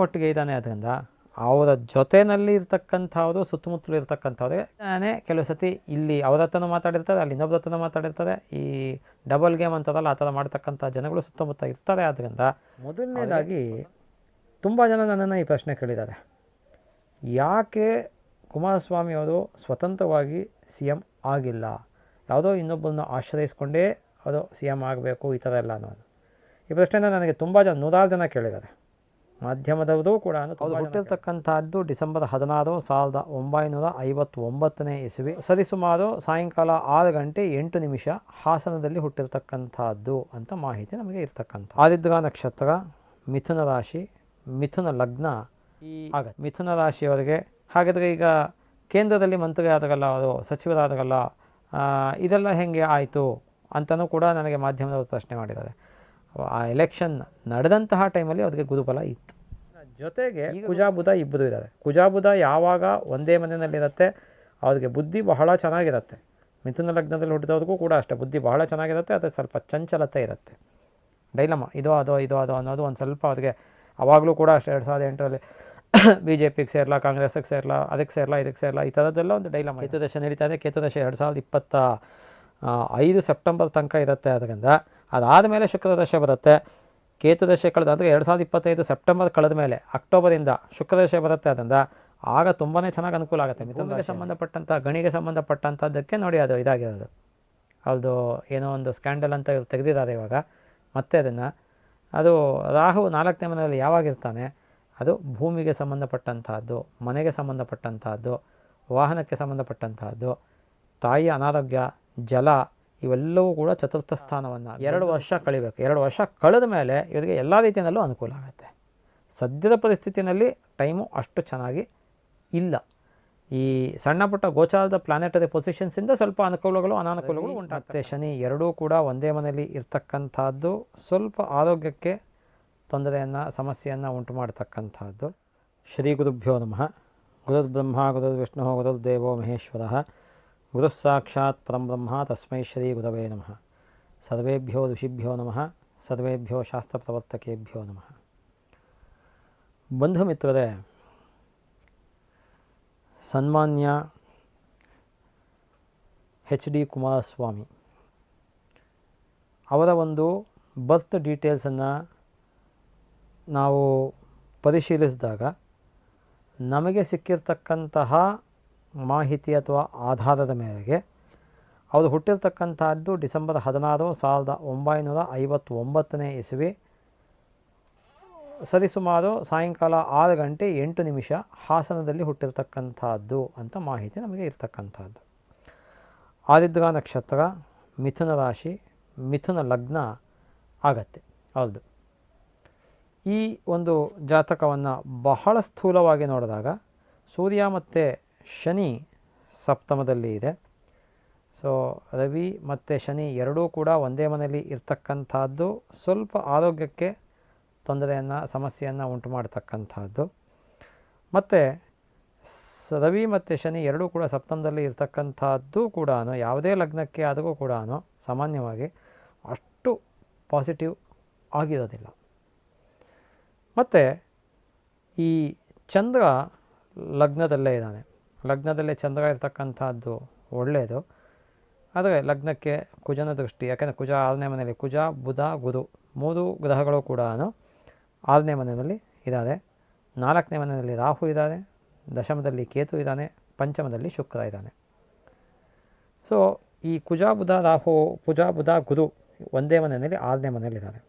ಒಟ್ಟಿಗೆ ಇದ್ದಾನೆ. ಅದರಿಂದ ಅವರ ಜೊತೆಯಲ್ಲಿ ಇರ್ತಕ್ಕಂಥವ್ರು ಸುತ್ತಮುತ್ತಲು ಇರ್ತಕ್ಕಂಥವ್ರಿಗೆ ಕೆಲವು ಸತಿ ಇಲ್ಲಿ ಅವ್ರ ಹತ್ರನೂ ಮಾತಾಡಿರ್ತಾರೆ, ಅಲ್ಲಿ ಇನ್ನೊಬ್ಬರ ಹತ್ರನೂ ಮಾತಾಡಿರ್ತಾರೆ. ಈ ಡಬಲ್ ಗೇಮ್ ಅಂತದಲ್ಲ, ಆ ಥರ ಮಾಡ್ತಕ್ಕಂಥ ಜನಗಳು ಸುತ್ತಮುತ್ತ ಇರ್ತಾರೆ. ಆದ್ದರಿಂದ ಮೊದಲನೇದಾಗಿ ತುಂಬ ಜನ ನನ್ನನ್ನು ಈ ಪ್ರಶ್ನೆ ಕೇಳಿದ್ದಾರೆ, ಯಾಕೆ ಕುಮಾರಸ್ವಾಮಿ ಅವರು ಸ್ವತಂತ್ರವಾಗಿ ಸಿ ಎಮ್ ಆಗಿಲ್ಲ, ಯಾವುದೋ ಇನ್ನೊಬ್ಬರನ್ನ ಆಶ್ರಯಿಸ್ಕೊಂಡೇ ಅದು ಸಿ ಎಮ್ ಆಗಬೇಕು ಈ ಥರ ಎಲ್ಲ ಅನ್ನೋದು. ಈ ಪ್ರಶ್ನೆನ ನನಗೆ ತುಂಬ ಜನ, 100 ಜನ ಕೇಳಿದ್ದಾರೆ. ಮಾಧ್ಯಮದವರು ಕೂಡ ಅವರು ಹುಟ್ಟಿರ್ತಕ್ಕಂಥದ್ದು ಡಿಸೆಂಬರ್ 16, 1959 ಇಸವಿ, ಸರಿಸುಮಾರು ಸಾಯಂಕಾಲ 6 ಗಂಟೆ 8 ನಿಮಿಷ ಹಾಸನದಲ್ಲಿ ಹುಟ್ಟಿರ್ತಕ್ಕಂಥದ್ದು ಅಂತ ಮಾಹಿತಿ ನಮಗೆ ಇರ್ತಕ್ಕಂಥ. ಆದಿದ್ರ ನಕ್ಷತ್ರ, ಮಿಥುನ ರಾಶಿ, ಮಿಥುನ ಲಗ್ನ ಆಗತ್ತೆ. ಮಿಥುನ ರಾಶಿಯವರಿಗೆ ಹಾಗಾದರೆ ಈಗ ಕೇಂದ್ರದಲ್ಲಿ ಮಂತ್ರಿ ಆದಾಗಲ್ಲ, ಅವರು ಸಚಿವರಾದಾಗಲ್ಲ, ಇದೆಲ್ಲ ಹೇಗೆ ಆಯಿತು ಅಂತಲೂ ಕೂಡ ನನಗೆ ಮಾಧ್ಯಮದವರು ಪ್ರಶ್ನೆ ಮಾಡಿದ್ದಾರೆ. ಆ ಎಲೆಕ್ಷನ್ ನಡೆದಂತಹ ಟೈಮಲ್ಲಿ ಅವ್ರಿಗೆ ಗುರುಬಲ ಇತ್ತು. ಜೊತೆಗೆ ಕುಜ ಬುಧ ಇಬ್ಬರು ಇದ್ದಾರೆ. ಕುಜ ಬುಧ ಯಾವಾಗ ಒಂದೇ ಮನೆಯಲ್ಲಿರುತ್ತೆ ಅವ್ರಿಗೆ ಬುದ್ಧಿ ಬಹಳ ಚೆನ್ನಾಗಿರುತ್ತೆ. ಮಿಥುನ ಲಗ್ನದಲ್ಲಿ ಹುಟ್ಟಿದವ್ರಿಗೂ ಕೂಡ ಅಷ್ಟೇ ಬುದ್ಧಿ ಬಹಳ ಚೆನ್ನಾಗಿರುತ್ತೆ. ಅದು ಸ್ವಲ್ಪ ಚಂಚಲತೆ ಇರುತ್ತೆ. ಡೈಲಮ ಇದು ಅದು ಅನ್ನೋದು ಒಂದು ಸ್ವಲ್ಪ ಅವ್ರಿಗೆ ಅವಾಗಲೂ ಕೂಡ ಅಷ್ಟೇ. 2008ರಲ್ಲಿ ಬಿ ಜೆ ಪಿಗೆ ಸೇರಲ್ಲ, ಕಾಂಗ್ರೆಸ್ಸಿಗೆ ಸೇರಲ್ಲ, ಅದಕ್ಕೆ ಸೇರಲ್ಲ, ಇದಕ್ಕೆ ಸೇರಲ್ಲ, ಈ ಥರದ್ದೆಲ್ಲ ಒಂದು ಡೈಲಮ. ಕೇತುದಶೆ ನಡೀತಾ ಇದೆ. ಕೇತುದಶೆ 2025 ಸೆಪ್ಟೆಂಬರ್ ತನಕ ಇರುತ್ತೆ. ಅದರಿಂದ ಅದಾದಮೇಲೆ ಶುಕ್ರದಶೆ ಬರುತ್ತೆ. ಕೇತುದಶೆ ಕಳೆದ ಅಂದರೆ 2025 ಸೆಪ್ಟೆಂಬರ್ ಕಳೆದ ಮೇಲೆ ಅಕ್ಟೋಬರಿಂದ ಶುಕ್ರದಶೆ ಬರುತ್ತೆ. ಅದರಿಂದ ಆಗ ತುಂಬಾ ಚೆನ್ನಾಗಿ ಅನುಕೂಲ ಆಗುತ್ತೆ. ಮಿಥುನಿಗೆ ಸಂಬಂಧಪಟ್ಟಂಥ ಗಣಿಗೆ ಸಂಬಂಧಪಟ್ಟಂಥದ್ದಕ್ಕೆ ನೋಡಿ ಅದು ಇದಾಗಿರೋದು. ಅದು ಏನೋ ಒಂದು ಸ್ಕ್ಯಾಂಡಲ್ ಅಂತ ತೆಗೆದಿದ್ದಾರೆ ಇವಾಗ. ಮತ್ತೆ ಅದು ರಾಹು 4ನೇ ಮನೆಯಲ್ಲಿ ಯಾವಾಗಿರ್ತಾನೆ, ಅದು ಭೂಮಿಗೆ ಸಂಬಂಧಪಟ್ಟಂತಹದ್ದು, ಮನೆಗೆ ಸಂಬಂಧಪಟ್ಟಂತಹದ್ದು, ವಾಹನಕ್ಕೆ ಸಂಬಂಧಪಟ್ಟಂತಹದ್ದು, ತಾಯಿಯ ಅನಾರೋಗ್ಯ, ಜಲ, ಇವೆಲ್ಲವೂ ಕೂಡ ಚತುರ್ಥ ಸ್ಥಾನವನ್ನು 2 ವರ್ಷ ಕಳಿಬೇಕು. 2 ವರ್ಷ ಕಳೆದ ಮೇಲೆ ಇವರಿಗೆ ಎಲ್ಲ ರೀತಿಯಲ್ಲೂ ಅನುಕೂಲ ಆಗುತ್ತೆ. ಸದ್ಯದ ಪರಿಸ್ಥಿತಿಯಲ್ಲಿ ಟೈಮು ಅಷ್ಟು ಚೆನ್ನಾಗಿ ಇಲ್ಲ. ಈ ಸಣ್ಣ ಪುಟ್ಟ ಗೋಚಾರದ ಪ್ಲಾನೆಟರಿ ಪೊಸಿಷನ್ಸಿಂದ ಸ್ವಲ್ಪ ಅನುಕೂಲಗಳು ಅನಾನುಕೂಲಗಳು ಉಂಟಾಗ್ತದೆ. ಶನಿ ಎರಡೂ ಕೂಡ ಒಂದೇ ಮನೆಯಲ್ಲಿ ಇರ್ತಕ್ಕಂಥದ್ದು ಸ್ವಲ್ಪ ಆರೋಗ್ಯಕ್ಕೆ ತೊಂದರೆಯನ್ನು, ಸಮಸ್ಯೆಯನ್ನು ಉಂಟು ಮಾಡ್ತಕ್ಕಂಥದ್ದು. ಶ್ರೀ ಗುರುಭ್ಯೋ ನಮಃ. ಗುರುರ್ಬ್ರಹ್ಮ ಗುರುರ್ವಿಷ್ಣು ಗುರುರ್ದೇವೋ ಮಹೇಶ್ವರಃ, ಗುರುಃ ಸಾಕ್ಷಾತ್ ಪರಂಬ್ರಹ್ಮ ತಸ್ಮೈ ಶ್ರೀ ಗುರವೇ ನಮಃ. ಸರ್ವೇಭ್ಯೋ ಋಷಿಭ್ಯೋ ನಮಃ, ಸರ್ವೇಭ್ಯೋ ಶಾಸ್ತ್ರಪ್ರವರ್ತಕೇಭ್ಯೋ ನಮಃ. ಬಂಧು ಮಿತ್ರರೇ, ಸನ್ಮಾನ್ಯ HD ಕುಮಾರಸ್ವಾಮಿ ಅವರ ಒಂದು ಬರ್ತ್ ಡೀಟೇಲ್ಸನ್ನು ನಾವು ಪರಿಶೀಲಿಸಿದಾಗ ನಮಗೆ ಸಿಕ್ಕಿರ್ತಕ್ಕಂತಹ ಮಾಹಿತಿ ಅಥವಾ ಆಧಾರದ ಮೇರೆಗೆ ಅವರು ಹುಟ್ಟಿರ್ತಕ್ಕಂಥದ್ದು ಡಿಸೆಂಬರ್ 16, 1959 ಇಸವಿ, ಸರಿಸುಮಾರು ಸಾಯಂಕಾಲ 6 ಗಂಟೆ 8 ನಿಮಿಷ ಹಾಸನದಲ್ಲಿ ಹುಟ್ಟಿರ್ತಕ್ಕಂಥದ್ದು ಅಂತ ಮಾಹಿತಿ ನಮಗೆ ಇರ್ತಕ್ಕಂಥದ್ದು. ಆದಿದ್ರ ನಕ್ಷತ್ರ, ಮಿಥುನ ರಾಶಿ, ಮಿಥುನ ಲಗ್ನ ಆಗತ್ತೆ. ಹೌದು, ಈ ಒಂದು ಜಾತಕವನ್ನು ಬಹಳ ಸ್ಥೂಲವಾಗಿ ನೋಡಿದಾಗ ಸೂರ್ಯ ಮತ್ತು ಶನಿ ಸಪ್ತಮದಲ್ಲಿ ಇದೆ. ಸೊ ರವಿ ಮತ್ತು ಶನಿ ಎರಡೂ ಕೂಡ ಒಂದೇ ಮನೆಯಲ್ಲಿ ಇರ್ತಕ್ಕಂಥದ್ದು ಸ್ವಲ್ಪ ಆರೋಗ್ಯಕ್ಕೆ ತೊಂದರೆಯನ್ನು, ಸಮಸ್ಯೆಯನ್ನು ಉಂಟು ಮಾಡ್ತಕ್ಕಂಥದ್ದು. ಮತ್ತು ರವಿ ಮತ್ತು ಶನಿ ಎರಡೂ ಕೂಡ ಸಪ್ತಮದಲ್ಲಿ ಇರ್ತಕ್ಕಂಥದ್ದು ಕೂಡ ಯಾವುದೇ ಲಗ್ನಕ್ಕೆ ಆದರೂ ಕೂಡ ಸಾಮಾನ್ಯವಾಗಿ ಅಷ್ಟು ಪಾಸಿಟಿವ್ ಆಗಿರೋದಿಲ್ಲ. ಮತ್ತು ಈ ಚಂದ್ರ ಲಗ್ನದಲ್ಲೇ ಇದ್ದಾನೆ. ಲಗ್ನದಲ್ಲೇ ಚಂದ್ರ ಇರ್ತಕ್ಕಂಥದ್ದು ಒಳ್ಳೆಯದು. ಆದರೆ ಲಗ್ನಕ್ಕೆ ಕುಜನ ದೃಷ್ಟಿ, ಯಾಕೆಂದರೆ ಕುಜ 6ನೇ ಮನೆಯಲ್ಲಿ, ಕುಜ ಬುಧ ಗುರು 3 ಗ್ರಹಗಳು ಕೂಡ 6ನೇ ಮನೆಯಲ್ಲಿ ಇದ್ದಾರೆ. 4ನೇ ಮನೆಯಲ್ಲಿ ರಾಹು ಇದ್ದಾನೆ, ದಶಮದಲ್ಲಿ ಕೇತು ಇದ್ದಾನೆ, ಪಂಚಮದಲ್ಲಿ ಶುಕ್ರ ಇದ್ದಾನೆ. ಸೊ ಈ ಕುಜ ಬುಧ ರಾಹು, ಕುಜ ಬುಧ ಗುರು ಒಂದೇ ಮನೆಯಲ್ಲಿ 6ನೇ ಮನೆಯಲ್ಲಿದ್ದಾರೆ.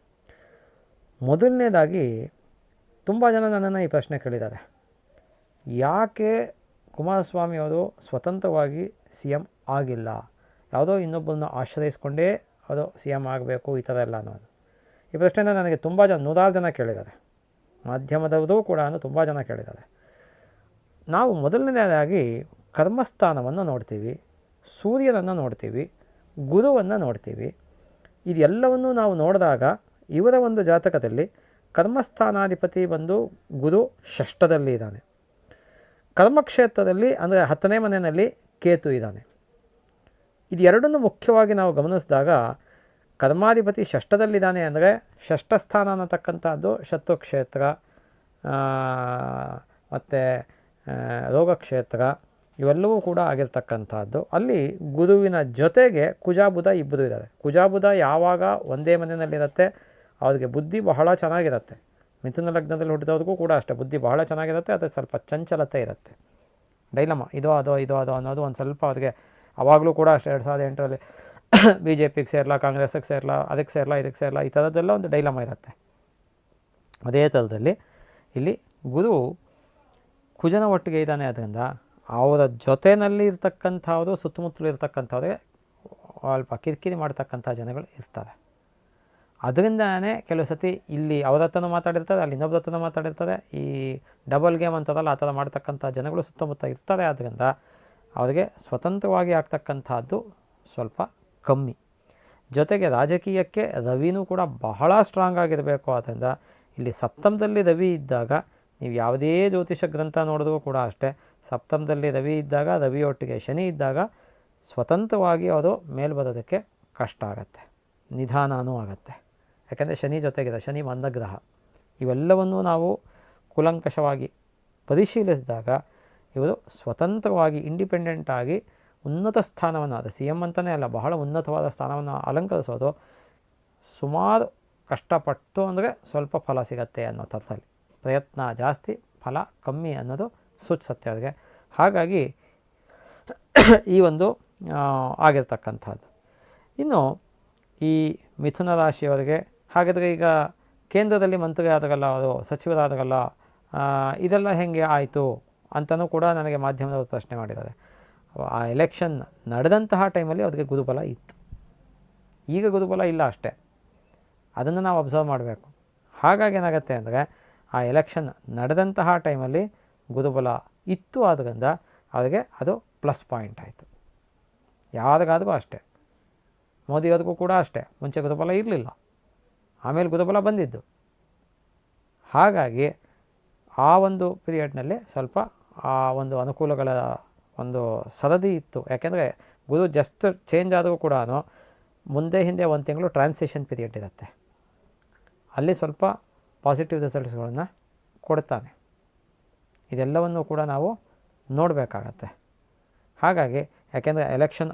ಮೊದಲನೇದಾಗಿ ತುಂಬ ಜನ ನನ್ನನ್ನು ಈ ಪ್ರಶ್ನೆ ಕೇಳಿದ್ದಾರೆ, ಯಾಕೆ ಕುಮಾರಸ್ವಾಮಿ ಅವರು ಸ್ವತಂತ್ರವಾಗಿ ಸಿ ಎಮ್ ಆಗಿಲ್ಲ, ಯಾವುದೋ ಇನ್ನೊಬ್ಬರನ್ನ ಆಶ್ರಯಿಸ್ಕೊಂಡೇ ಅದು ಸಿ ಎಮ್ ಆಗಬೇಕು ಈ ಥರ ಎಲ್ಲ ಅನ್ನೋದು. ಈ ಪ್ರಶ್ನೆನ ನನಗೆ ತುಂಬ ಜನ, 100 ಜನ ಕೇಳಿದ್ದಾರೆ. ಮಾಧ್ಯಮದವರು ಕೂಡ ತುಂಬ ಜನ ಕೇಳಿದ್ದಾರೆ. ನಾವು ಮೊದಲನೇದಾಗಿ ಕರ್ಮಸ್ಥಾನವನ್ನು ನೋಡ್ತೀವಿ, ಸೂರ್ಯನನ್ನು ನೋಡ್ತೀವಿ, ಗುರುವನ್ನು ನೋಡ್ತೀವಿ. ಇದೆಲ್ಲವನ್ನು ನಾವು ನೋಡಿದಾಗ ಇವರ ಒಂದು ಜಾತಕದಲ್ಲಿ ಕರ್ಮಸ್ಥಾನಾಧಿಪತಿ ಬಂದು ಗುರು ಷಷ್ಠದಲ್ಲಿ ಇದ್ದಾನೆ. ಕರ್ಮಕ್ಷೇತ್ರದಲ್ಲಿ ಅಂದರೆ 10ನೇ ಮನೆಯಲ್ಲಿ ಕೇತು ಇದ್ದಾನೆ. ಇದೆರಡನ್ನು ಮುಖ್ಯವಾಗಿ ನಾವು ಗಮನಿಸಿದಾಗ ಕರ್ಮಾಧಿಪತಿ ಷಷ್ಠದಲ್ಲಿದ್ದಾನೆ ಅಂದರೆ ಷಷ್ಠ ಸ್ಥಾನ ಅನ್ನತಕ್ಕಂಥದ್ದು ಶತ್ರುಕ್ಷೇತ್ರ, ಮತ್ತು ರೋಗಕ್ಷೇತ್ರ ಇವೆಲ್ಲವೂ ಕೂಡ ಆಗಿರ್ತಕ್ಕಂಥದ್ದು. ಅಲ್ಲಿ ಗುರುವಿನ ಜೊತೆಗೆ ಕುಜಾಬುಧ ಇಬ್ಬರು ಇದ್ದಾರೆ. ಕುಜಾಬುಧ ಯಾವಾಗ ಒಂದೇ ಮನೆಯಲ್ಲಿರುತ್ತೆ ಅವ್ರಿಗೆ ಬುದ್ಧಿ ಬಹಳ ಚೆನ್ನಾಗಿರುತ್ತೆ. ಮಿಥುನ ಲಗ್ನದಲ್ಲಿ ಹುಟ್ಟಿದವ್ರಿಗೂ ಕೂಡ ಅಷ್ಟೇ ಬುದ್ಧಿ ಬಹಳ ಚೆನ್ನಾಗಿರುತ್ತೆ, ಅದು ಸ್ವಲ್ಪ ಚಂಚಲತೆ ಇರುತ್ತೆ. ಡೈಲಮ ಇದೋ ಅದೋ ಅನ್ನೋದು ಒಂದು ಸ್ವಲ್ಪ ಅವ್ರಿಗೆ ಆವಾಗಲೂ ಕೂಡ ಅಷ್ಟೇ 2008ರಲ್ಲಿ BJPಗೆ ಸೇರಲ್ಲ, ಕಾಂಗ್ರೆಸ್ಸಿಗೆ ಸೇರಲ್ಲ, ಅದಕ್ಕೆ ಸೇರಲ್ಲ, ಇದಕ್ಕೆ ಸೇರಲ್ಲ, ಈ ಥರದ್ದೆಲ್ಲ ಒಂದು ಡೈಲಮ ಇರುತ್ತೆ. ಅದೇ ಥರದಲ್ಲಿ ಇಲ್ಲಿ ಗುರು ಕುಜನ ಒಟ್ಟಿಗೆ ಇದ್ದಾನೆ. ಅದರಿಂದ ಅವರ ಜೊತೆಯಲ್ಲಿ ಇರ್ತಕ್ಕಂಥವ್ರು ಸುತ್ತಮುತ್ತಲು ಇರ್ತಕ್ಕಂಥವ್ರಿಗೆ ಸ್ವಲ್ಪ ಕಿರಿಕಿರಿ ಮಾಡ್ತಕ್ಕಂಥ ಜನಗಳು ಇರ್ತಾರೆ. ಅದರಿಂದನೇ ಕೆಲವು ಸತಿ ಇಲ್ಲಿ ಅವ್ರ ಹತ್ರನೂ ಮಾತಾಡಿರ್ತಾರೆ, ಅಲ್ಲಿ ಇನ್ನೊಬ್ಬರ ಹತ್ರನೂ ಮಾತಾಡಿರ್ತಾರೆ. ಈ ಡಬಲ್ ಗೇಮ್ ಅಂತದಲ್ಲ, ಆ ಥರ ಮಾಡ್ತಕ್ಕಂಥ ಜನಗಳು ಸುತ್ತಮುತ್ತ ಇರ್ತಾರೆ. ಆದ್ದರಿಂದ ಅವರಿಗೆ ಸ್ವತಂತ್ರವಾಗಿ ಆಗ್ತಕ್ಕಂಥದ್ದು ಸ್ವಲ್ಪ ಕಮ್ಮಿ. ಜೊತೆಗೆ ರಾಜಕೀಯಕ್ಕೆ ರವಿನೂ ಕೂಡ ಬಹಳ ಸ್ಟ್ರಾಂಗ್ ಆಗಿರಬೇಕು. ಆದ್ದರಿಂದ ಇಲ್ಲಿ ಸಪ್ತಮದಲ್ಲಿ ರವಿ ಇದ್ದಾಗ ನೀವು ಯಾವುದೇ ಜ್ಯೋತಿಷ ಗ್ರಂಥ ನೋಡಿದ್ರೂ ಕೂಡ ಅಷ್ಟೇ, ಸಪ್ತಮದಲ್ಲಿ ರವಿ ಇದ್ದಾಗ, ರವಿಯೊಟ್ಟಿಗೆ ಶನಿ ಇದ್ದಾಗ ಸ್ವತಂತ್ರವಾಗಿ ಅವರು ಮೇಲೆ ಬರೋದಕ್ಕೆ ಕಷ್ಟ ಆಗುತ್ತೆ, ನಿಧಾನವೂ ಆಗುತ್ತೆ. ಯಾಕೆಂದರೆ ಶನಿ ಜೊತೆಗಿದೆ, ಶನಿ ಮಂದಗ್ರಹ. ಇವೆಲ್ಲವನ್ನೂ ನಾವು ಕೂಲಂಕಷವಾಗಿ ಪರಿಶೀಲಿಸಿದಾಗ ಇವರು ಸ್ವತಂತ್ರವಾಗಿ ಇಂಡಿಪೆಂಡೆಂಟಾಗಿ ಉನ್ನತ ಸ್ಥಾನವನ್ನು, ಅದು CM ಅಂತಲೇ ಅಲ್ಲ, ಬಹಳ ಉನ್ನತವಾದ ಸ್ಥಾನವನ್ನು ಅಲಂಕರಿಸೋದು ಸುಮಾರು ಕಷ್ಟಪಟ್ಟು ಅಂದರೆ ಸ್ವಲ್ಪ ಫಲ ಸಿಗತ್ತೆ ಅನ್ನೋ ಥರದಲ್ಲಿ. ಪ್ರಯತ್ನ ಜಾಸ್ತಿ, ಫಲ ಕಮ್ಮಿ ಅನ್ನೋದು ಸೂಚಿಸುತ್ತೆ ಅವ್ರಿಗೆ. ಹಾಗಾಗಿ ಈ ಒಂದು ಆಗಿರ್ತಕ್ಕಂಥದ್ದು. ಇನ್ನು ಈ ಮಿಥುನ ರಾಶಿಯವರಿಗೆ ಹಾಗಾದರೆ ಈಗ ಕೇಂದ್ರದಲ್ಲಿ ಮಂತ್ರಿ ಆದಾಗಲ್ಲ, ಅವರು ಸಚಿವರಾದಾಗಲ್ಲ, ಇದೆಲ್ಲ ಹೇಗೆ ಆಯಿತು ಅಂತಲೂ ಕೂಡ ನನಗೆ ಮಾಧ್ಯಮದವರು ಪ್ರಶ್ನೆ ಮಾಡಿದ್ದಾರೆ. ಆ ಎಲೆಕ್ಷನ್ ನಡೆದಂತಹ ಟೈಮಲ್ಲಿ ಅವ್ರಿಗೆ ಗುರುಬಲ ಇತ್ತು, ಈಗ ಗುರುಬಲ ಇಲ್ಲ ಅಷ್ಟೇ. ಅದನ್ನು ನಾವು ಅಬ್ಸರ್ವ್ ಮಾಡಬೇಕು. ಹಾಗಾಗಿ ಏನಾಗುತ್ತೆ ಅಂದರೆ ಆ ಎಲೆಕ್ಷನ್ ನಡೆದಂತಹ ಟೈಮಲ್ಲಿ ಗುರುಬಲ ಇತ್ತು, ಆದ್ದರಿಂದ ಅವರಿಗೆ ಅದು ಪ್ಲಸ್ ಪಾಯಿಂಟ್ ಆಯಿತು. ಯಾರಿಗಾದರೂ ಅಷ್ಟೇ, ಮೋದಿಯವ್ರಿಗೂ ಕೂಡ ಅಷ್ಟೇ, ಮುಂಚೆ ಗುರುಬಲ ಇರಲಿಲ್ಲ, ಆಮೇಲೆ ಗುರುಬಲ ಬಂದಿದ್ದು. ಹಾಗಾಗಿ ಆ ಒಂದು ಪೀರಿಯಡ್ನಲ್ಲಿ ಸ್ವಲ್ಪ ಆ ಒಂದು ಅನುಕೂಲಗಳ ಒಂದು ಸರದಿ ಇತ್ತು. ಯಾಕೆಂದರೆ ಗುರು ಜಸ್ಟ್ ಚೇಂಜ್ ಆದರೂ ಕೂಡ ಮುಂದೆ ಹಿಂದೆ ಒಂದು ತಿಂಗಳು ಟ್ರಾನ್ಸಿಷನ್ ಪೀರಿಯಡ್ ಇರುತ್ತೆ, ಅಲ್ಲಿ ಸ್ವಲ್ಪ ಪಾಸಿಟಿವ್ ರಿಸಲ್ಟ್ಸ್ಗಳನ್ನು ಕೊಡ್ತಾನೆ. ಇದೆಲ್ಲವನ್ನು ಕೂಡ ನಾವು ನೋಡಬೇಕಾಗತ್ತೆ. ಹಾಗಾಗಿ ಯಾಕೆಂದರೆ ಎಲೆಕ್ಷನ್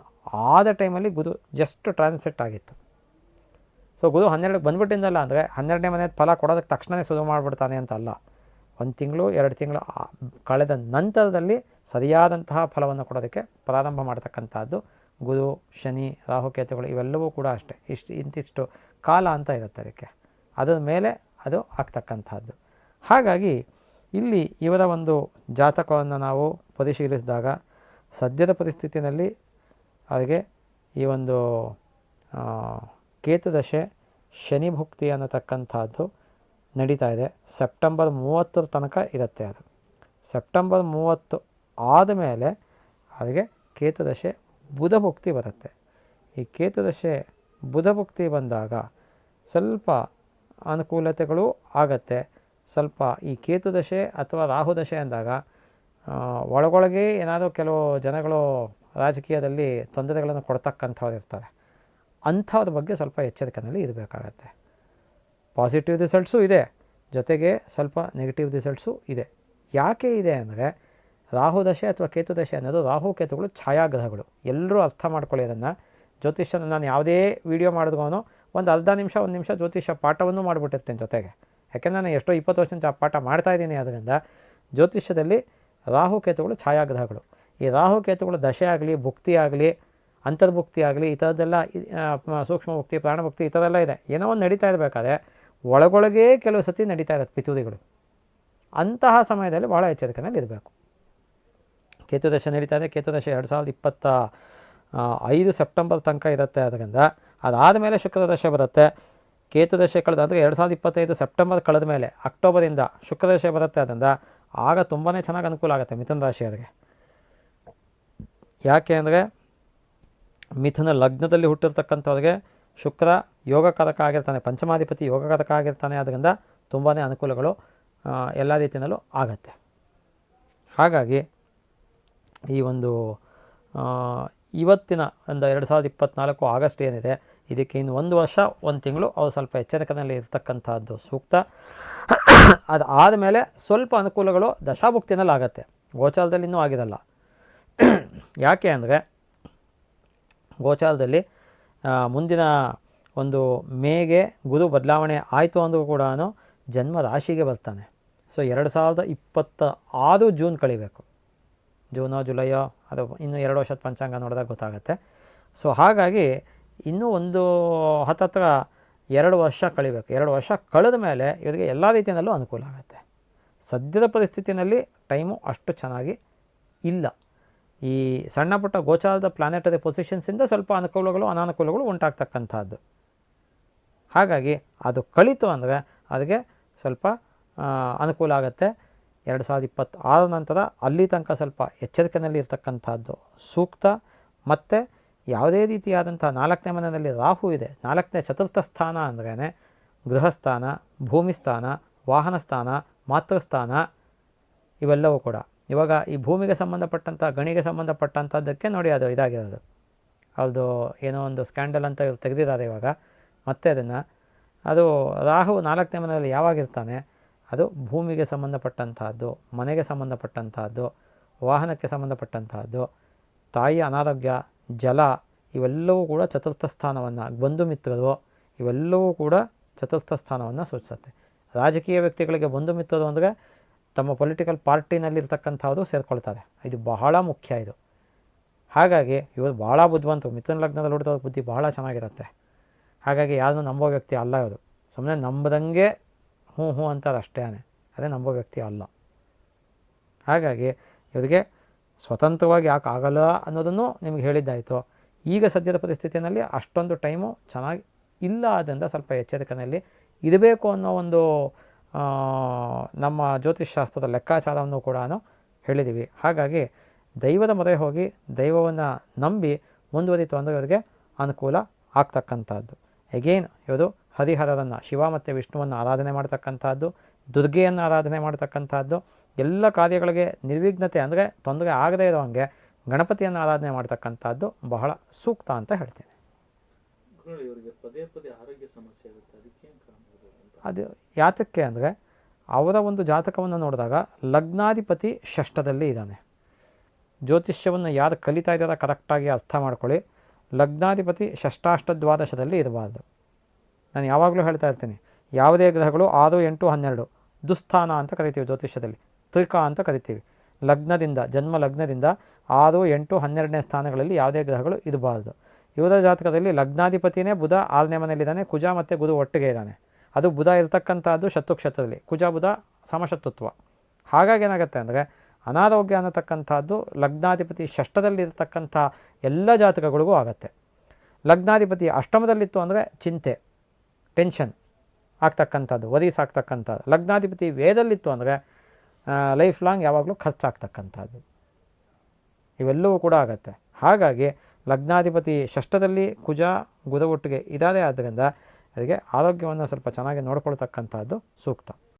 ಆದ ಟೈಮಲ್ಲಿ ಗುರು ಜಸ್ಟ್ ಟ್ರಾನ್ಸಿಟ್ ಆಗಿತ್ತು. ಸೊ ಗುರು 12ಕ್ಕೆ ಬಂದುಬಿಟ್ಟಿದ್ದಲ್ಲ ಅಂದರೆ 12ನೇ ಮನೆ ಫಲ ಕೊಡೋದಕ್ಕೆ ತಕ್ಷಣವೇ ಶುರು ಮಾಡಿಬಿಡ್ತಾನೆ ಅಂತ ಅಲ್ಲ. 1 ತಿಂಗಳು 2 ತಿಂಗಳು ಕಳೆದ ನಂತರದಲ್ಲಿ ಸರಿಯಾದಂತಹ ಫಲವನ್ನು ಕೊಡೋದಕ್ಕೆ ಪ್ರಾರಂಭ ಮಾಡ್ತಕ್ಕಂಥದ್ದು ಗುರು, ಶನಿ, ರಾಹುಕೇತುಗಳು ಇವೆಲ್ಲವೂ ಕೂಡ ಅಷ್ಟೇ. ಇಂತಿಷ್ಟು ಕಾಲ ಅಂತ ಇರುತ್ತೆ ಅದಕ್ಕೆ, ಅದರ ಮೇಲೆ ಅದು ಆಗ್ತಕ್ಕಂಥದ್ದು. ಹಾಗಾಗಿ ಇಲ್ಲಿ ಇವರ ಒಂದು ಜಾತಕವನ್ನು ನಾವು ಪರಿಶೀಲಿಸಿದಾಗ ಸದ್ಯದ ಪರಿಸ್ಥಿತಿಯಲ್ಲಿ ಅವರಿಗೆ ಈ ಒಂದು ಕೇತುದಶೆ ಶನಿ ಭುಕ್ತಿ ಅನ್ನತಕ್ಕಂಥದ್ದು ನಡೀತಾ ಇದೆ. ಸೆಪ್ಟೆಂಬರ್ 30 ತನಕ ಇರುತ್ತೆ. ಅದು ಸೆಪ್ಟೆಂಬರ್ 30 ಆದಮೇಲೆ ಅವರಿಗೆ ಕೇತುದಶೆ ಬುಧ ಭುಕ್ತಿ ಬರುತ್ತೆ. ಈ ಕೇತುದಶೆ ಬುಧ ಭುಕ್ತಿ ಬಂದಾಗ ಸ್ವಲ್ಪ ಅನುಕೂಲತೆಗಳು ಆಗತ್ತೆ. ಸ್ವಲ್ಪ ಈ ಕೇತುದಶೆ ಅಥವಾ ರಾಹುದಶೆ ಅಂದಾಗ ಒಳಗೊಳಗೆ ಏನಾದರೂ ಕೆಲವು ಜನಗಳು ರಾಜಕೀಯದಲ್ಲಿ ತೊಂದರೆಗಳನ್ನು ಕೊಡ್ತಕ್ಕಂಥವ್ರು ಇರ್ತಾರೆ. ಅಂಥವ್ರ ಬಗ್ಗೆ ಸ್ವಲ್ಪ ಎಚ್ಚರಿಕೆಯಲ್ಲಿ ಇರಬೇಕಾಗತ್ತೆ. ಪಾಸಿಟಿವ್ ರಿಸಲ್ಟ್ಸು ಇದೆ, ಜೊತೆಗೆ ಸ್ವಲ್ಪ ನೆಗೆಟಿವ್ ರಿಸಲ್ಟ್ಸು ಇದೆ. ಯಾಕೆ ಇದೆ ಅಂದರೆ ರಾಹುದಶೆ ಅಥವಾ ಕೇತುದಶೆ ಅನ್ನೋದು, ರಾಹು ಕೇತುಗಳು ಛಾಯಾಗ್ರಹಗಳು. ಎಲ್ಲರೂ ಅರ್ಥ ಮಾಡ್ಕೊಳ್ಳಿ ಅದನ್ನು. ಜ್ಯೋತಿಷ್ಯ ನಾನು ಯಾವುದೇ ವಿಡಿಯೋ ಮಾಡಿದ್ರೂ ಒಂದು ಅರ್ಧ ನಿಮಿಷ 1 ನಿಮಿಷ ಜ್ಯೋತಿಷ್ಯ ಪಾಠವನ್ನು ಮಾಡಿಬಿಟ್ಟಿರ್ತೇನೆ ಜೊತೆಗೆ. ಯಾಕೆಂದರೆ ನಾನು ಎಷ್ಟೋ 20 ವರ್ಷದಿಂದ ಪಾಠ ಮಾಡ್ತಾಯಿದ್ದೀನಿ. ಅದರಿಂದ ಜ್ಯೋತಿಷ್ಯದಲ್ಲಿ ರಾಹುಕೇತುಗಳು ಛಾಯಾಗ್ರಹಗಳು. ಈ ರಾಹುಕೇತುಗಳು ದಶೆ ಆಗಲಿ, ಭುಕ್ತಿ ಆಗಲಿ, ಅಂತರ್ಭುಕ್ತಿ ಆಗಲಿ, ಈ ಥರದ್ದೆಲ್ಲ ಸೂಕ್ಷ್ಮ ಭುಕ್ತಿ, ಪ್ರಾಣಭುಕ್ತಿ ಈ ಥರದೆಲ್ಲ ಇದೆ. ಏನೋ ಒಂದು ನಡೀತಾ ಇರಬೇಕಾದ್ರೆ ಒಳಗೊಳಗೇ ಕೆಲವು ಸತಿ ನಡೀತಾ ಇರುತ್ತೆ ಪಿತೂರಿಗಳು. ಅಂತಹ ಸಮಯದಲ್ಲಿ ಭಾಳ ಎಚ್ಚರಿಕೆಯಲ್ಲಿ ಇರಬೇಕು. ಕೇತುದಶೆ ನಡೀತಾ ಇದೆ. ಕೇತುದಶೆ 2025 ಸೆಪ್ಟೆಂಬರ್ ತನಕ ಇರುತ್ತೆ. ಅದರಿಂದ ಅದಾದಮೇಲೆ ಶುಕ್ರದಶೆ ಬರುತ್ತೆ. ಕೇತುದಶೆ ಕಳೆದ ಅಂದರೆ 2025 ಸೆಪ್ಟೆಂಬರ್ ಕಳೆದ ಮೇಲೆ ಅಕ್ಟೋಬರಿಂದ ಶುಕ್ರದಶೆ ಬರುತ್ತೆ. ಅದರಿಂದ ಆಗ ತುಂಬಾ ಚೆನ್ನಾಗಿ ಅನುಕೂಲ ಆಗುತ್ತೆ ಮಿಥುನ ರಾಶಿಯವರಿಗೆ. ಯಾಕೆ ಅಂದರೆ ಮಿಥುನ ಲಗ್ನದಲ್ಲಿ ಹುಟ್ಟಿರ್ತಕ್ಕಂಥವ್ರಿಗೆ ಶುಕ್ರ ಯೋಗಕಾರಕ ಆಗಿರ್ತಾನೆ, ಪಂಚಮಾಧಿಪತಿ ಯೋಗಕಾರಕ ಆಗಿರ್ತಾನೆ. ಅದರಿಂದ ತುಂಬಾ ಅನುಕೂಲಗಳು ಎಲ್ಲ ರೀತಿಯಲ್ಲೂ ಆಗತ್ತೆ. ಹಾಗಾಗಿ ಈ ಒಂದು ಇವತ್ತಿನ ಒಂದು 2024 ಆಗಸ್ಟ್ ಏನಿದೆ, ಇದಕ್ಕೆ ಇನ್ನು 1 ವರ್ಷ 1 ತಿಂಗಳು ಅವ್ರು ಸ್ವಲ್ಪ ಎಚ್ಚರಿಕೆಯಲ್ಲಿ ಇರ್ತಕ್ಕಂಥದ್ದು ಸೂಕ್ತ. ಅದು ಆದಮೇಲೆ ಸ್ವಲ್ಪ ಅನುಕೂಲಗಳು ದಶಾಭುಕ್ತಿನಲ್ಲಿ ಆಗುತ್ತೆ, ಗೋಚಾರದಲ್ಲಿ ಇನ್ನೂ ಆಗಿರಲ್ಲ. ಯಾಕೆ ಅಂದರೆ ಗೋಚಾರದಲ್ಲಿ ಮುಂದಿನ ಒಂದು ಮೇಗೆ ಗುರು ಬದಲಾವಣೆ ಆಯಿತು ಅಂದರೂ ಕೂಡ ಜನ್ಮ ರಾಶಿಗೆ ಬರ್ತಾನೆ. ಸೊ 2026 ಜೂನ್ ಕಳಿಬೇಕು, ಜೂನೋ ಜುಲೈಯೋ ಅದು ಇನ್ನೂ 2 ವರ್ಷದ ಪಂಚಾಂಗ ನೋಡಿದಾಗ ಗೊತ್ತಾಗುತ್ತೆ. ಸೊ ಹಾಗಾಗಿ ಇನ್ನೂ ಒಂದು ಹತ್ತತ್ರ 2 ವರ್ಷ ಕಳಿಬೇಕು. 2 ವರ್ಷ ಕಳೆದ ಮೇಲೆ ಇವರಿಗೆ ಎಲ್ಲ ರೀತಿಯಲ್ಲೂ ಅನುಕೂಲ ಆಗುತ್ತೆ. ಸದ್ಯದ ಪರಿಸ್ಥಿತಿಯಲ್ಲಿ ಟೈಮು ಅಷ್ಟು ಚೆನ್ನಾಗಿ ಇಲ್ಲ. ಈ ಸಣ್ಣ ಪುಟ್ಟ ಗೋಚಾರದ ಪ್ಲಾನೆಟರಿ ಪೊಸಿಷನ್ಸಿಂದ ಸ್ವಲ್ಪ ಅನುಕೂಲಗಳು ಅನಾನುಕೂಲಗಳು ಉಂಟಾಗ್ತಕ್ಕಂಥದ್ದು. ಹಾಗಾಗಿ ಅದು ಕಳೀತು ಅಂದರೆ ಅದಕ್ಕೆ ಸ್ವಲ್ಪ ಅನುಕೂಲ ಆಗುತ್ತೆ. 2026 ನಂತರ ಅಲ್ಲಿ ತನಕ ಸ್ವಲ್ಪ ಎಚ್ಚರಿಕೆಯಲ್ಲಿ ಇರ್ತಕ್ಕಂಥದ್ದು ಸೂಕ್ತ. ಮತ್ತು ಯಾವುದೇ ರೀತಿಯಾದಂಥ 4ನೇ ಮನೆಯಲ್ಲಿ ರಾಹು ಇದೆ. 4ನೇ ಚತುರ್ಥ ಸ್ಥಾನ ಅಂದ್ರೇ ಗೃಹಸ್ಥಾನ, ಭೂಮಿ ಸ್ಥಾನ, ವಾಹನ ಸ್ಥಾನ, ಮಾತೃಸ್ಥಾನ ಇವೆಲ್ಲವೂ ಕೂಡ. ಇವಾಗ ಈ ಭೂಮಿಗೆ ಸಂಬಂಧಪಟ್ಟಂಥ ಗಣಿಗೆ ಸಂಬಂಧಪಟ್ಟಂಥದ್ದಕ್ಕೆ ನೋಡಿ ಅದು ಇದಾಗಿರೋದು, ಅದು ಏನೋ ಒಂದು ಸ್ಕ್ಯಾಂಡಲ್ ಅಂತ ತೆಗೆದಿದ್ದಾರೆ ಇವಾಗ. ಮತ್ತೆ ಅದನ್ನು ಅದು ರಾಹು 4ನೇ ಮನೆಯಲ್ಲಿ ಯಾವಾಗಿರ್ತಾನೆ, ಅದು ಭೂಮಿಗೆ ಸಂಬಂಧಪಟ್ಟಂತಹದ್ದು, ಮನೆಗೆ ಸಂಬಂಧಪಟ್ಟಂತಹದ್ದು, ವಾಹನಕ್ಕೆ ಸಂಬಂಧಪಟ್ಟಂತಹದ್ದು, ತಾಯಿಯ ಅನಾರೋಗ್ಯ, ಜಲ ಇವೆಲ್ಲವೂ ಕೂಡ ಚತುರ್ಥ ಸ್ಥಾನವನ್ನು, ಬಂಧು ಮಿತ್ರರು ಇವೆಲ್ಲವೂ ಕೂಡ ಚತುರ್ಥ ಸ್ಥಾನವನ್ನು ಸೂಚಿಸುತ್ತೆ. ರಾಜಕೀಯ ವ್ಯಕ್ತಿಗಳಿಗೆ ಬಂಧು ಮಿತ್ರರು ಅಂದರೆ ತಮ್ಮ ಪೊಲಿಟಿಕಲ್ ಪಾರ್ಟಿನಲ್ಲಿರ್ತಕ್ಕಂಥವ್ರು ಸೇರಿಕೊಳ್ತಾರೆ. ಇದು ಬಹಳ ಮುಖ್ಯ ಇದು. ಹಾಗಾಗಿ ಇವರು ಭಾಳ ಬುದ್ಧಿವಂತರು. ಮಿಥುನ ಲಗ್ನದಲ್ಲಿ ಹುಟ್ಟಿದವ್ರ ಬುದ್ಧಿ ಭಾಳ ಚೆನ್ನಾಗಿರುತ್ತೆ. ಹಾಗಾಗಿ ಯಾರನ್ನೂ ನಂಬೋ ವ್ಯಕ್ತಿ ಅಲ್ಲ ಇವರು. ಸುಮ್ಮನೆ ನಂಬದಂಗೆ ಹ್ಞೂ ಅಂತಾರೆ ಅಷ್ಟೇ, ಅದೇ ನಂಬೋ ವ್ಯಕ್ತಿ ಅಲ್ಲ. ಹಾಗಾಗಿ ಇವರಿಗೆ ಸ್ವತಂತ್ರವಾಗಿ ಯಾಕೆ ಆಗಲ್ಲ ಅನ್ನೋದನ್ನು ನಿಮಗೆ ಹೇಳಿದ್ದಾಯಿತು. ಈಗ ಸದ್ಯದ ಪರಿಸ್ಥಿತಿಯಲ್ಲಿ ಅಷ್ಟೊಂದು ಟೈಮು ಚೆನ್ನಾಗಿ ಇಲ್ಲ. ಆದ್ದರಿಂದ ಸ್ವಲ್ಪ ಎಚ್ಚರಿಕೆಯಲ್ಲಿ ಇರಬೇಕು ಅನ್ನೋ ಒಂದು ನಮ್ಮ ಜ್ಯೋತಿಷ್ಶಾಸ್ತ್ರದ ಲೆಕ್ಕಾಚಾರವನ್ನು ಕೂಡ ಹೇಳಿದ್ದೀವಿ. ಹಾಗಾಗಿ ದೈವದ ಮೊರೆ ಹೋಗಿ ದೈವವನ್ನು ನಂಬಿ ಮುಂದುವರಿತು ಅಂದರೆ ಇವರಿಗೆ ಅನುಕೂಲ ಆಗ್ತಕ್ಕಂಥದ್ದು. ಎಗೇನ್ ಇವರು ಹರಿಹರರನ್ನು, ಶಿವ ಮತ್ತು ವಿಷ್ಣುವನ್ನು ಆರಾಧನೆ ಮಾಡ್ತಕ್ಕಂಥದ್ದು, ದುರ್ಗೆಯನ್ನು ಆರಾಧನೆ ಮಾಡ್ತಕ್ಕಂಥದ್ದು, ಎಲ್ಲ ಕಾರ್ಯಗಳಿಗೆ ನಿರ್ವಿಘ್ನತೆ ಅಂದರೆ ತೊಂದರೆ ಆಗದೇ ಇರೋ ಹಾಗೆ ಗಣಪತಿಯನ್ನು ಆರಾಧನೆ ಮಾಡ್ತಕ್ಕಂಥದ್ದು ಬಹಳ ಸೂಕ್ತ ಅಂತ ಹೇಳ್ತೀನಿ. ಅದು ಯಾತಕ್ಕೆ ಅಂದರೆ ಅವರ ಒಂದು ಜಾತಕವನ್ನು ನೋಡಿದಾಗ ಲಗ್ನಾಧಿಪತಿ ಷಷ್ಠದಲ್ಲಿ ಇದ್ದಾನೆ. ಜ್ಯೋತಿಷ್ಯವನ್ನು ಯಾರು ಕಲಿತಾ ಇದ್ದಾರೋ ಕರೆಕ್ಟಾಗಿ ಅರ್ಥ ಮಾಡ್ಕೊಳ್ಳಿ. ಲಗ್ನಾಧಿಪತಿ ಷಷ್ಠಾಷ್ಟ ದ್ವಾದಶದಲ್ಲಿ ಇರಬಾರ್ದು. ನಾನು ಯಾವಾಗಲೂ ಹೇಳ್ತಾ ಇರ್ತೀನಿ, ಯಾವುದೇ ಗ್ರಹಗಳು 6, 8, 12 ದುಸ್ಥಾನ ಅಂತ ಕರಿತೀವಿ ಜ್ಯೋತಿಷ್ಯದಲ್ಲಿ, ತ್ರಿಕ ಅಂತ ಕರಿತೀವಿ. ಲಗ್ನದಿಂದ, ಜನ್ಮ ಲಗ್ನದಿಂದ 6, 8, 12ನೇ ಸ್ಥಾನಗಳಲ್ಲಿ ಯಾವುದೇ ಗ್ರಹಗಳು ಇರಬಾರ್ದು. ಇವರ ಜಾತಕದಲ್ಲಿ ಲಗ್ನಾಧಿಪತಿಯೇ ಬುಧ 6ನೇ ಮನೆಯಲ್ಲಿದ್ದಾನೆ, ಕುಜ ಮತ್ತು ಗುರು ಒಟ್ಟಿಗೆ ಇದ್ದಾನೆ. ಅದು ಬುಧ ಇರತಕ್ಕಂಥದ್ದು ಶತ್ರುಕ್ಷೇತ್ರದಲ್ಲಿ, ಕುಜ ಬುಧ ಸಮಶತ್ರುತ್ವ. ಹಾಗಾಗಿ ಏನಾಗುತ್ತೆ ಅಂದರೆ ಅನಾರೋಗ್ಯ ಅನ್ನತಕ್ಕಂಥದ್ದು ಲಗ್ನಾಧಿಪತಿ ಷಷ್ಠದಲ್ಲಿರ್ತಕ್ಕಂಥ ಎಲ್ಲ ಜಾತಕಗಳಿಗೂ ಆಗುತ್ತೆ. ಲಗ್ನಾಧಿಪತಿ ಅಷ್ಟಮದಲ್ಲಿತ್ತು ಅಂದರೆ ಚಿಂತೆ, ಟೆನ್ಷನ್ ಆಗ್ತಕ್ಕಂಥದ್ದು, ವರೀಸ್ ಆಗ್ತಕ್ಕಂಥದ್ದು. ಲಗ್ನಾಧಿಪತಿ ವೇದಲ್ಲಿತ್ತು ಅಂದರೆ ಲೈಫ್ ಲಾಂಗ್ ಯಾವಾಗಲೂ ಖರ್ಚಾಗ್ತಕ್ಕಂಥದ್ದು. ಇವೆಲ್ಲವೂ ಕೂಡ ಆಗುತ್ತೆ. ಹಾಗಾಗಿ ಲಗ್ನಾಧಿಪತಿ ಷಷ್ಠದಲ್ಲಿ ಕುಜ ಗುರು ಒಟ್ಟಿಗೆ ಇದ್ದಾರೆ. ಆದ್ದರಿಂದ ಅದಕ್ಕೆ ಆರೋಗ್ಯವನ್ನು ಸ್ವಲ್ಪ ಚೆನ್ನಾಗಿ ನೋಡ್ಕೊಳ್ತಕ್ಕಂಥದ್ದು ಸೂಕ್ತ.